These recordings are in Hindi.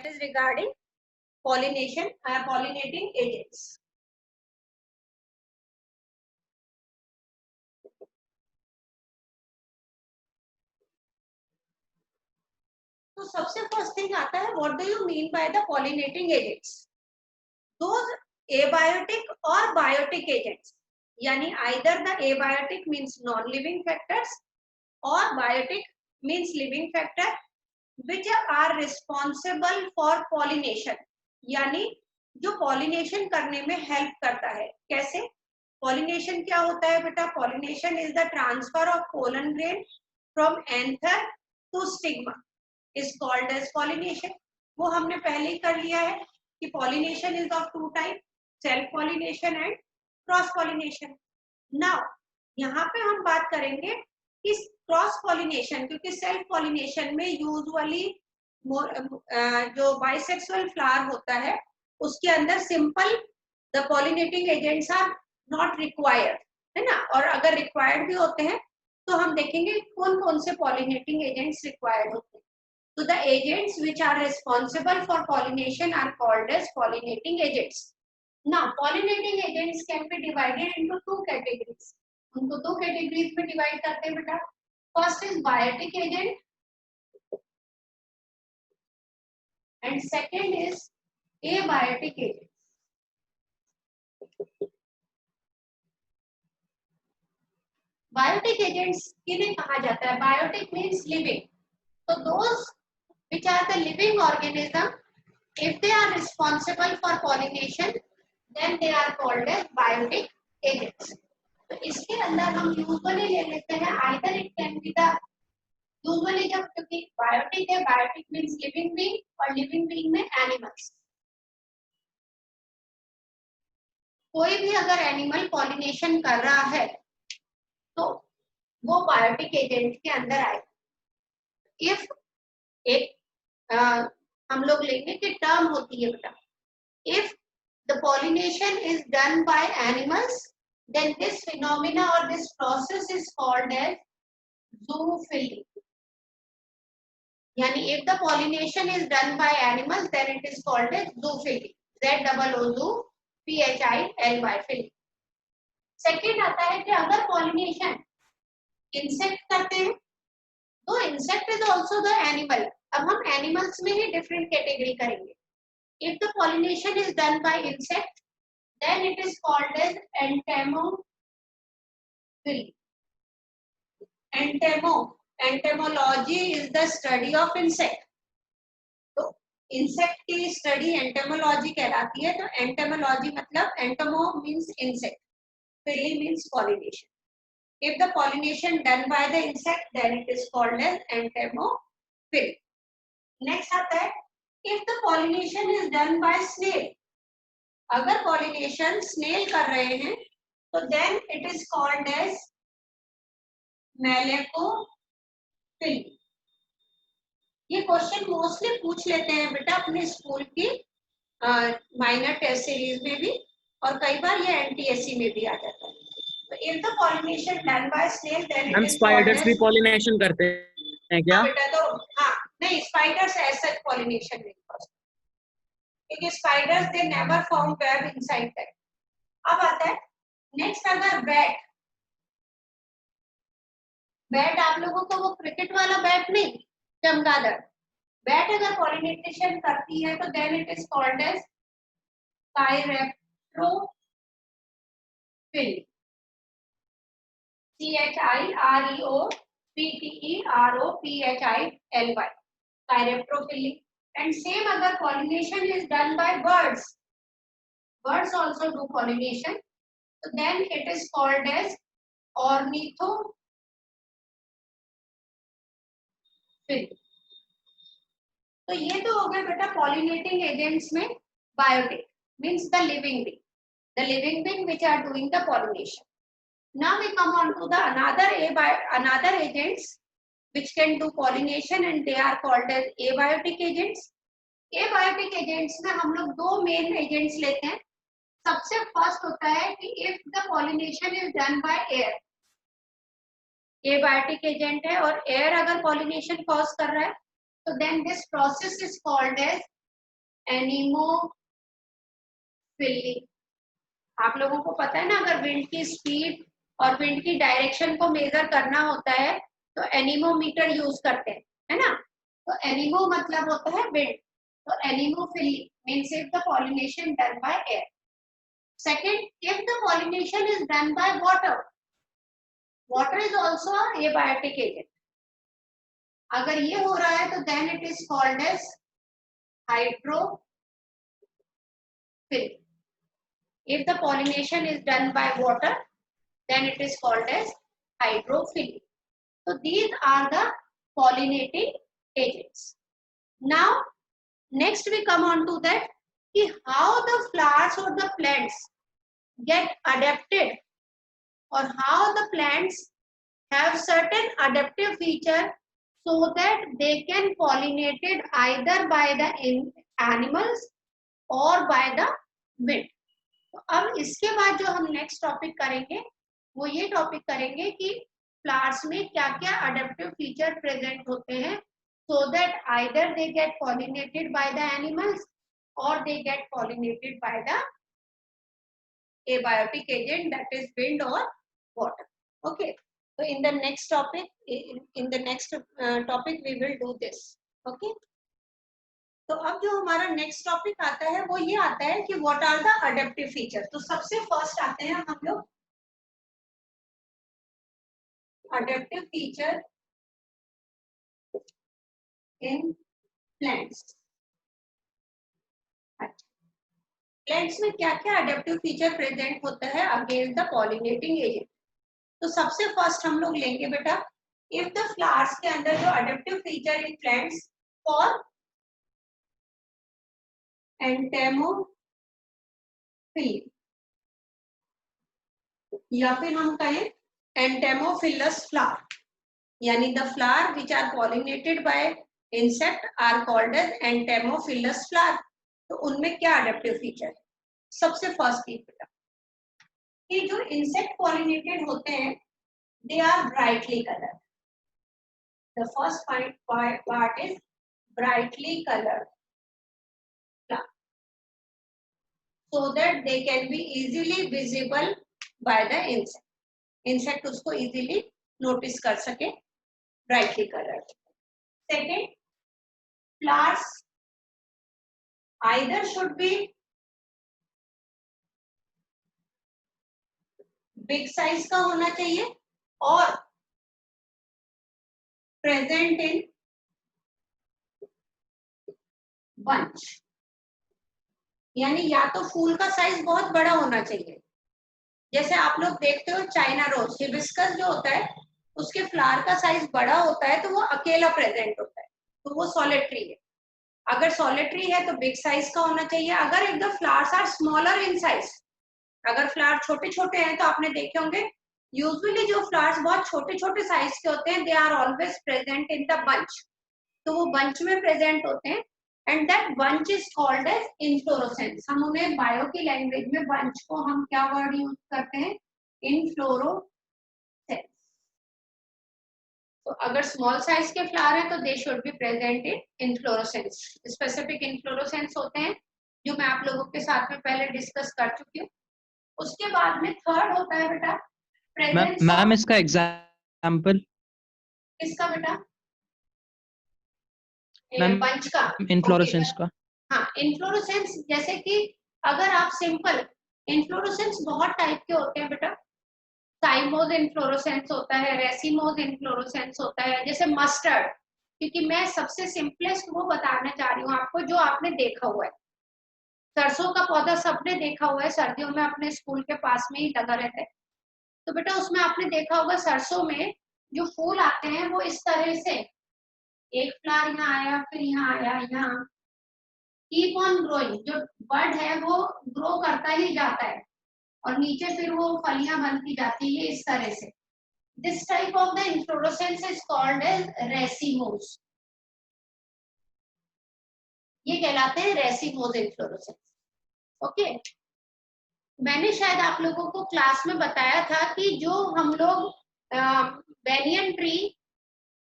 is regarding pollination, pollinating agents. तो सबसे फर्स्ट थिंग आता है, what do you mean by the pollinating agents? Those abiotic और बायोटिक एजेंट्स, यानी either the abiotic means non living factors और biotic means living factor which are responsible for pollination, यानी जो पॉलिनेशन करने में हेल्प करता है. कैसे पॉलिनेशन क्या होता है बेटा? Pollination is the transfer of pollen grain from anther to stigma is called as pollination. वो हमने पहले ही कर लिया है कि pollination is of two type, self pollination and cross pollination. Now यहाँ पे हम बात करेंगे कि क्रॉस पॉलिनेशन, क्योंकि सेल्फ पॉलिनेशन में यूजुअली जो बाइसेक्सुअल फ्लावर होता है उसके अंदर simple the pollinating agents are not required, है ना. और अगर रिक्वायर्ड भी होते हैं तो हम देखेंगे कौन कौन से पॉलिनेटिंग एजेंट्स रिक्वायर्ड होते हैं. तो the agents which are responsible for pollination are called as pollinating agents. Now pollinating agents can be divided into two categories. उनको दो कैटेगरीज में डिवाइड करते हैं बेटा. First is biotic agent and second is abiotic agent. Biotic agents किन्हें कहा जाता है? Biotic means living. तो those which are the living organism, if they are responsible for pollination then they are called as biotic agents. तो इसके अंदर हम यूजुअली ले लेते हैं either it can be the usually जब, क्योंकि बायोटिक है, बायोटिक मीन्स लिविंग बीइंग और लिविंग बीइंग में एनिमल्स. कोई भी अगर एनिमल पॉलिनेशन कर रहा है तो वो बायोटिक एजेंट के अंदर आएगा. इफ एक हम लोग लेंगे कि टर्म होती है बेटा, if the pollination is done by animals then this phenomena और this process is called as zoophily. यानी if the pollination is done by animals then it is called as zoophily. ZOOPHILY phily. Second आता है कि अगर पॉलिनेशन इंसेक्ट करते हैं तो insect is also the animal. अब हम एनिमल्स में ही डिफरेंट कैटेगरी करेंगे. If the pollination is done by insect then it is called as entomophily. Entomology is the study of insect. तो इंसेक्ट की स्टडी एंटेमोलॉजी कहलाती है. तो एंटेमोलॉजी मतलब entomo means insect, phily means pollination. If the pollination done by the insect, then it is called as entomophily. Next आता है, if the pollination is done by snail. अगर pollination snail कर रहे हैं तो then it is called as malacophily. ये क्वेश्चन मोस्टली पूछ लेते हैं बेटा अपने स्कूल की माइनर टेस्ट सीरीज में भी, और कई बार ये NTSC में भी आ जाता है. If the pollination done by snail, then it is spiders भी pollination करते हैं क्या? हाँ बेटा, तो हाँ नहीं, spiders ऐसा pollination नहीं करते क्योंकि spiders they never form web inside them. अब आता है next, अगर बैट आप लोगों को वो क्रिकेट वाला बैट नहीं, चमगादड़ बैट अगर pollination करती है तो then it is called as chiroptily. CHIREOPTEROPHILY, chiroptily. And same अगर pollination is done by birds also do pollination, so then it is called as ornithophily. तो ये तो हो गया बेटा पॉलिनेटिंग एजेंट्स में. Biotic means the living being which are doing the pollination. Now we come on to the another agents which can do pollination and they are called as abiotic agents. Abiotic agents में हम लोग दो मेन एजेंट्स लेते हैं. सबसे फर्स्ट होता है कि if the pollination is done by air, abiotic agent है और एयर अगर pollination कॉज कर रहा है तो then this process is called as anemophily. आप लोगों को पता है ना, अगर विंड की स्पीड और विंड की डायरेक्शन को मेजर करना होता है तो एनीमोमीटर यूज करते हैं, है ना। तो एनीमो मतलब होता है विंड, तो anemophily means if the pollination done by air. Second, if the pollination is done by water, water is also a abiotic agent. अगर ये हो रहा है तो then it is called as hydrophily. If the pollination is done by water, then it is called as hydrophily. So these are the pollinating agents. Now, next we come on to that, how the flowers or the plants get adapted, or how the plants have certain adaptive feature so that they can pollinated either by the animals or by the wind. तो अब इसके बाद जो हम नेक्स्ट टॉपिक करेंगे वो ये टॉपिक करेंगे कि फ्लावर्स में क्या क्या अडेप्टिव फीचर प्रेजेंट होते हैं so that either they get pollinated by the animals or they get pollinated by the abiotic agent, that is wind or water. Okay, so in the next topic we will do this. Okay, तो अब जो हमारा नेक्स्ट टॉपिक आता है वो ये आता है कि what are the adaptive feature. तो सबसे फर्स्ट आते हैं हम लोग adaptive feature in plants. Plants में क्या क्या अडेप्टिव फीचर प्रेजेंट होता है अगेंस्ट द पॉलिनेटिंग एजेंट। तो सबसे फर्स्ट हम लोग लेंगे बेटा, इफ द फ्लावर्स के अंदर जो adaptive feature in plants for entomophily, या फिर हम कहें एंटेमोफिलस फ्लावर, यानी the flower which are pollinated by insect are called as entomophilous flower. तो उनमें क्या अडेप्टिव फीचर है? सबसे फर्स्ट चीज बेटा कि जो इंसेक्ट पॉलिनेटेड होते हैं they are brightly coloured. The first part is brightly coloured flower so that they can be easily visible by the insect. Insect उसको easily notice कर सके, brightly colored. Second, flowers either should be big size का होना चाहिए और present in bunch, यानी या तो फूल का साइज बहुत बड़ा होना चाहिए, जैसे आप लोग देखते हो चाइना रोज, हिबिस्कस जो होता है उसके फ्लावर का साइज बड़ा होता है तो वो अकेला प्रेजेंट होता है, तो वो सॉलिटरी है। अगर सॉलिटरी है तो बिग साइज का होना चाहिए। अगर एक the flowers are smaller in size, अगर फ्लावर छोटे छोटे हैं तो आपने देखे होंगे यूजुअली जो फ्लावर्स बहुत छोटे छोटे साइज के होते हैं they are always present in the bunch, तो वो बंच में प्रेजेंट होते हैं and that bunch is called as inflorescence. हम उन्हें बायो की लैंग्वेज में बंच को हम क्या वर्ड यूज करते हैं? इनफ्लोरोसेंस। तो अगर स्मॉल साइज के फ्लावर है तो they should be present in inflorescence. Specific inflorescence होते हैं जो मैं आप लोगों के साथ में पहले डिस्कस कर चुकी हूँ। उसके बाद में थर्ड होता है बेटा प्रेजेंस। मैम इसका एग्जांपल किसका बेटा? मैम बंच का, इनफ्लोरेसेंस का। हाँ, इनफ्लोरेसेंस जैसे कि अगर आप सिंपल, इनफ्लोरेसेंस बहुत टाइप के होते हैं बेटा। साइमोज इनफ्लोरेसेंस होता है, रेसिमोज इनफ्लोरेसेंस होता है, जैसे मस्टर्ड, क्योंकि मैं सबसे सिंपलेस्ट वो बताना चाह रही हूँ आपको जो आपने देखा हुआ है। सरसों का पौधा सबने देखा हुआ है, सर्दियों में अपने स्कूल के पास में ही लगा रहता है। तो बेटा उसमें आपने देखा होगा सरसों में जो फूल आते हैं वो इस तरह से, एक फ्लावर यहाँ आया, फिर यहाँ आया, यहाँ कीप ऑन ग्रोइंग, जो बर्ड है वो ग्रो करता ही जाता है और नीचे फिर वो फलियां बनती जाती है इस तरह से। This type of the inflorescence is called as racemose. ये कहलाते हैं रेसिमोज इन्फ्लोरेसेंस। ओके, मैंने शायद आप लोगों को क्लास में बताया था कि जो हम लोग बेनियन ट्री,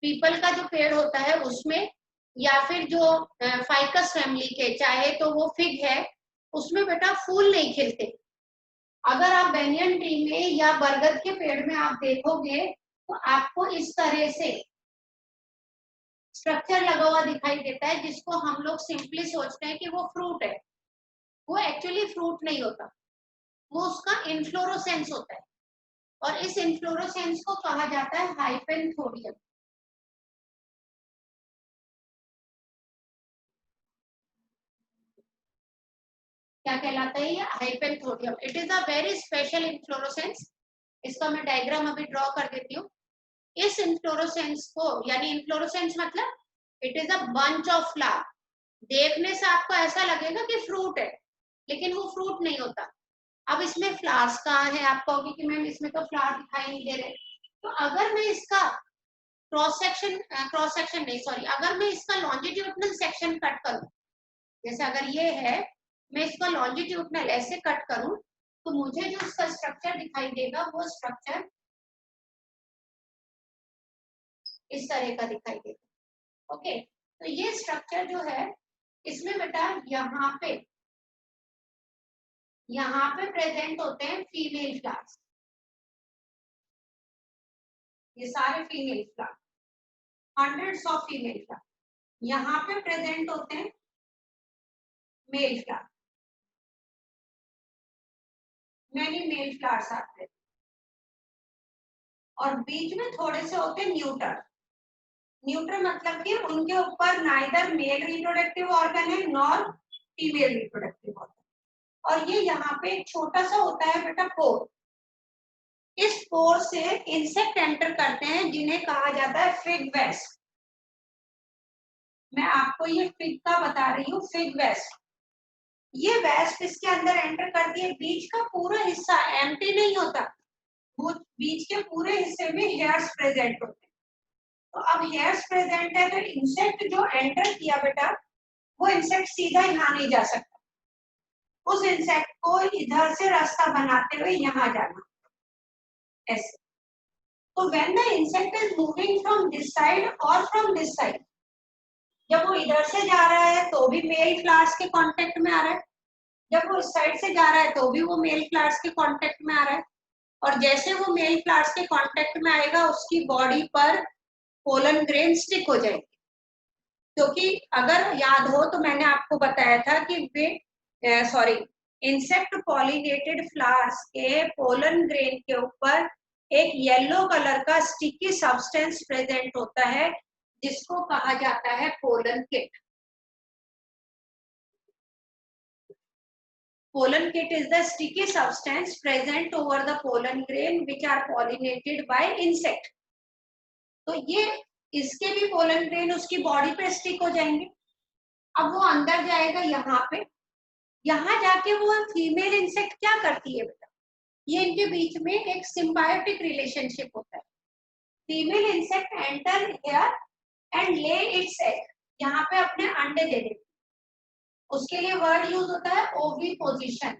पीपल का जो पेड़ होता है उसमें या फिर जो फाइकस फैमिली के, चाहे तो वो फिग है, उसमें बेटा फूल नहीं खिलते। अगर आप बेनियन ट्री में या बरगद के पेड़ में आप देखोगे तो आपको इस तरह से स्ट्रक्चर लगा हुआ दिखाई देता है, जिसको हम लोग सिंपली सोचते हैं कि वो फ्रूट है। वो एक्चुअली फ्रूट नहीं होता, वो उसका इन्फ्लोरोसेंस होता है, और इस इन्फ्लोरोसेंस को कहा जाता है हाइपेंथोडियम। क्या कहलाता है ये? Hypanthodium. It is a very special inflorescence. इसका मैं डायग्राम अभी ड्रॉ कर देती हूँ। इस इन्फ्लोरोसेंस को, यानी इन्फ्लोरोसेंस मतलब it is a bunch of flower. देखने से आपको ऐसा लगेगा कि फ्रूट है, लेकिन वो फ्रूट नहीं होता। अब इसमें फ्लावर्स कहाँ है? आप कहोगे कि मैम इसमें तो फ्लावर दिखाई नहीं दे रहे। तो अगर मैं इसका क्रॉस सेक्शन नहीं, सॉरी, अगर मैं इसका लॉन्जिट्यूडनल सेक्शन कट करूं, जैसे अगर ये है, मैं इसका लॉन्जिट्यूडनल ऐसे कट करूं, तो मुझे जो इसका स्ट्रक्चर दिखाई देगा वो स्ट्रक्चर इस तरह का दिखाई देगा। ओके, तो ये स्ट्रक्चर जो है, इसमें बेटा यहाँ पे प्रेजेंट होते हैं फीमेल फ्लावर्स। ये सारे female flower, hundreds of female flower. यहाँ पे प्रेजेंट होते हैं male flower, many male flowers आते हैं, और बीच में थोड़े से होते हैं न्यूटर। न्यूटर मतलब कि उनके ऊपर नाइदर मेल रिप्रोडक्टिव ऑर्गन है नॉर फीमेल रिप्रोडक्टिव ऑर्गन। और ये यहाँ पे एक छोटा सा होता है बेटा पोर। इस पोर से इंसेक्ट एंटर करते हैं, जिन्हें कहा जाता है फिग वेस्ट। मैं आपको ये फिग का बता रही हूँ, फिग वेस्ट। ये वेस्ट इसके अंदर एंटर करती है। बीच का पूरा हिस्सा एम्प्टी नहीं होता, वो बीच के पूरे हिस्से में हेयर्स प्रेजेंट होते हैं। तो अब हेयर्स प्रेजेंट है, तो इंसेक्ट जो एंटर किया बेटा, वो इंसेक्ट सीधा यहाँ नहीं जा सकता। उस इंसेक्ट को इधर से रास्ता बनाते हुए यहाँ जाना, ऐसे। तो when the insect is moving from this side और फ्रॉम दिस साइड, जब वो इधर से जा रहा है तो भी मेल फ्लावर्स के कांटेक्ट में आ रहा है, जब वो इस साइड से जा रहा है तो भी वो मेल फ्लावर्स के कांटेक्ट में आ रहा है। और जैसे वो मेल फ्लावर्स के कांटेक्ट में आएगा, उसकी बॉडी पर पोलन ग्रेन स्टिक हो जाएगी। क्योंकि अगर याद हो तो मैंने आपको बताया था कि वे इंसेक्ट पॉलिनेटेड फ्लावर्स के पोलन ग्रेन के ऊपर एक येलो कलर का स्टिकी सब्सटेंस प्रेजेंट होता है, जिसको कहा जाता है pollen kit. Pollen kit is the sticky substance present over the pollen grain which are pollinated by insect. तो ये इसके भी पोलन ग्रेन उसकी बॉडी पे स्टिक हो जाएंगे। अब वो अंदर जाएगा यहाँ पे, यहाँ जाके वो फीमेल इंसेक्ट क्या करती है बेटा, ये इनके बीच में एक सिम्बायोटिक रिलेशनशिप होता है। Female insect enter here and ले इट्स एग, यहाँ पे अपने अंडे दे देती। उसके लिए वर्ड यूज होता है ओविपोजिशन।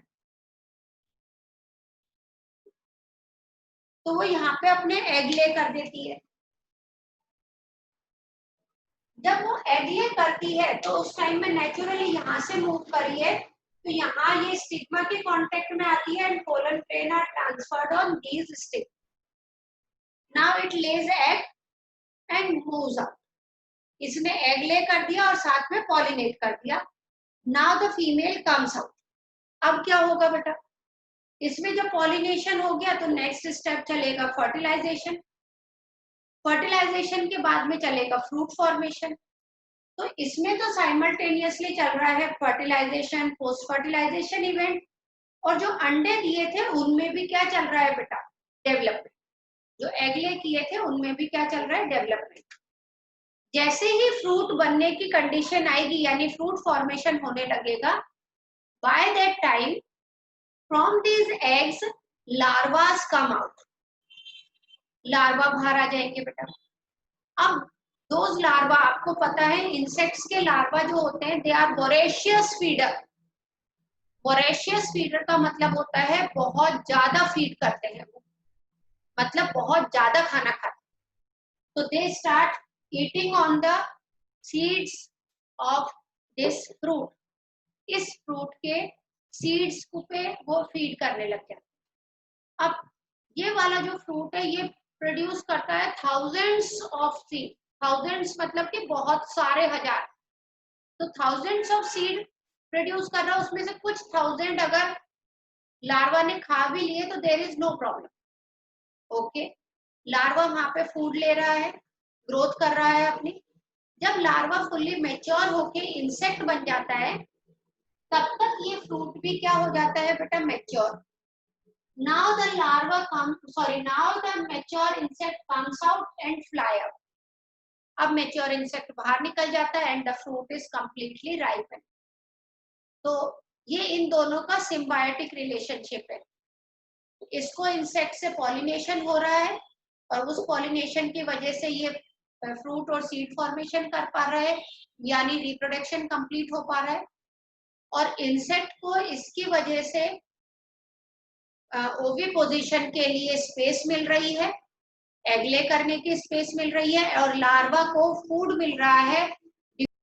तो वो यहाँ पे अपने एग ले कर देती है। जब वो एग ले करती है तो उस टाइम में नेचुरली यहाँ से मूव करिए, तो यहाँ ये स्टिग्मा के कांटेक्ट में आती है and pollen grain are transferred on these stick. Now it lays egg and moves out. इसने एग ले कर दिया और साथ में पॉलिनेट कर दिया। Now the female comes out. अब क्या होगा बेटा, इसमें जब पॉलिनेशन हो गया तो नेक्स्ट स्टेप चलेगा फर्टिलाइजेशन। फर्टिलाइजेशन के बाद में चलेगा फ्रूट फॉर्मेशन। तो इसमें तो साइमल्टेनियसली चल रहा है फर्टिलाइजेशन, पोस्ट फर्टिलाइजेशन इवेंट, और जो अंडे दिए थे उनमें भी क्या चल रहा है बेटा, डेवलपमेंट। जो एगले किए थे उनमें भी क्या चल रहा है, डेवलपमेंट। जैसे ही फ्रूट बनने की कंडीशन आएगी, यानी फ्रूट फॉर्मेशन होने लगेगा, by that time from these eggs larvas come out. Larva बाहर आ जाएंगे बेटा। अब दोज लार्वा, आपको पता है इंसेक्ट्स के लार्वा जो होते हैं they are voracious feeder. Voracious feeder का मतलब होता है बहुत ज्यादा फीड करते हैं वो, मतलब बहुत ज्यादा खाना खाते हैं। तो they start eating on the seeds of this fruit, इस फ्रूट के सीड्स को पे वो फीड करने लग जाते। अब ये वाला जो फ्रूट है ये प्रोड्यूस करता है थाउजेंड्स ऑफ सीड, थाउजेंड्स मतलब कि बहुत सारे हजार, तो थाउजेंड्स ऑफ सीड प्रोड्यूस कर रहा है, उसमें से कुछ थाउजेंड अगर लार्वा ने खा भी लिए तो there is no problem. Okay, larva वहां पे फूड ले रहा है, ग्रोथ कर रहा है अपनी। जब लार्वा फुल्ली मैच्योर होके इंसेक्ट बन जाता है तब तक ये फ्रूट भी क्या हो जाता है बेटा, mature. Now the larva now the mature insect comes out and fly out. अब मैच्योर इंसेक्ट बाहर निकल जाता है and the fruit is completely ripen. तो ये इन दोनों का सिम्बायोटिक रिलेशनशिप है। इसको इंसेक्ट से पॉलिनेशन हो रहा है और उस पॉलिनेशन की वजह से ये फ्रूट और सीड फॉर्मेशन कर पा रहा है, यानी रिप्रोडक्शन कंप्लीट हो पा रहा है। और इंसेक्ट को इसकी वजह से ओवी पोजीशन के लिए स्पेस मिल रही है, एग ले करने की स्पेस मिल रही है, और लार्वा को फूड मिल रहा है